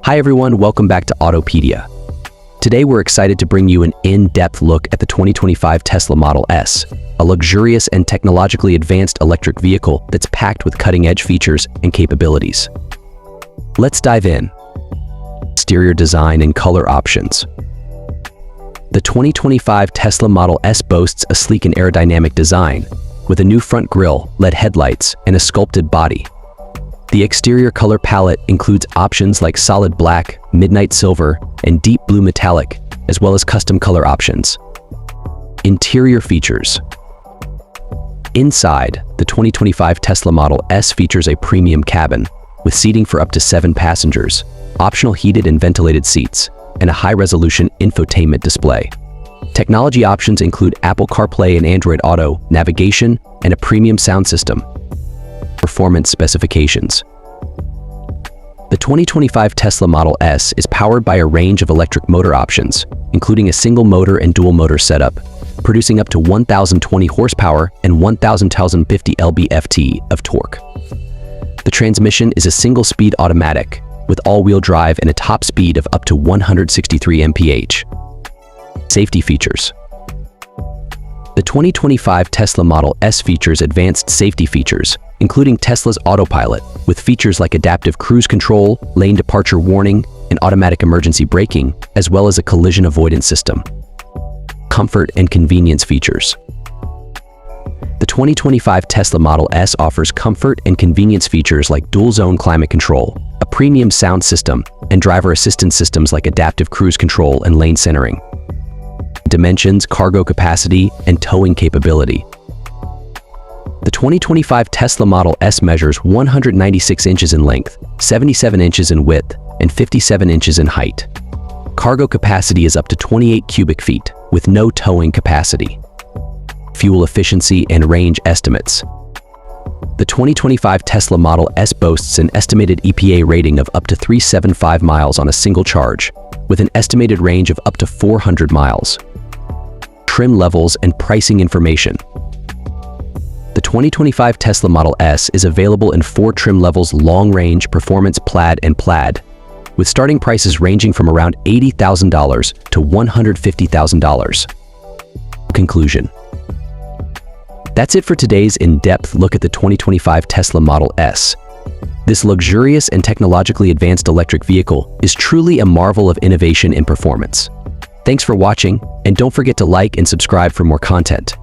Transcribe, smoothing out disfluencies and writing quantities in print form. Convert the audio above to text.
Hi everyone, welcome back to Autopedia. Today we're excited to bring you an in-depth look at the 2025 Tesla Model S, a luxurious and technologically advanced electric vehicle that's packed with cutting-edge features and capabilities. Let's dive in. Exterior design and color options. The 2025 Tesla Model S boasts a sleek and aerodynamic design, with a new front grille, LED headlights, and a sculpted body. The exterior color palette includes options like solid black, midnight silver, and deep blue metallic, as well as custom color options. Interior features. Inside, the 2025 Tesla Model S features a premium cabin, with seating for up to 7 passengers, optional heated and ventilated seats, and a high-resolution infotainment display. Technology options include Apple CarPlay and Android Auto, navigation, and a premium sound system. Performance specifications. The 2025 Tesla Model S is powered by a range of electric motor options, including a single motor and dual motor setup, producing up to 1,020 horsepower and 1,050 lb-ft of torque. The transmission is a single-speed automatic, with all-wheel drive and a top speed of up to 163 mph. Safety features. The 2025 Tesla Model S features advanced safety features, including Tesla's Autopilot, with features like adaptive cruise control, lane departure warning, and automatic emergency braking, as well as a collision avoidance system. Comfort and convenience features. The 2025 Tesla Model S offers comfort and convenience features like dual-zone climate control, a premium sound system, and driver assistance systems like adaptive cruise control and lane centering. Dimensions, cargo capacity, and towing capability. The 2025 Tesla Model S measures 196 inches in length, 77 inches in width, and 57 inches in height. Cargo capacity is up to 28 cubic feet, with no towing capacity. Fuel efficiency and range estimates. The 2025 Tesla Model S boasts an estimated EPA rating of up to 375 miles on a single charge, with an estimated range of up to 400 miles. Trim levels and pricing information. The 2025 Tesla Model S is available in 4 trim levels: Long Range, Performance, Plaid, and Plaid, with starting prices ranging from around $80,000 to $150,000. Conclusion. That's it for today's in-depth look at the 2025 Tesla Model S. This luxurious and technologically advanced electric vehicle is truly a marvel of innovation and performance. Thanks for watching, and don't forget to like and subscribe for more content.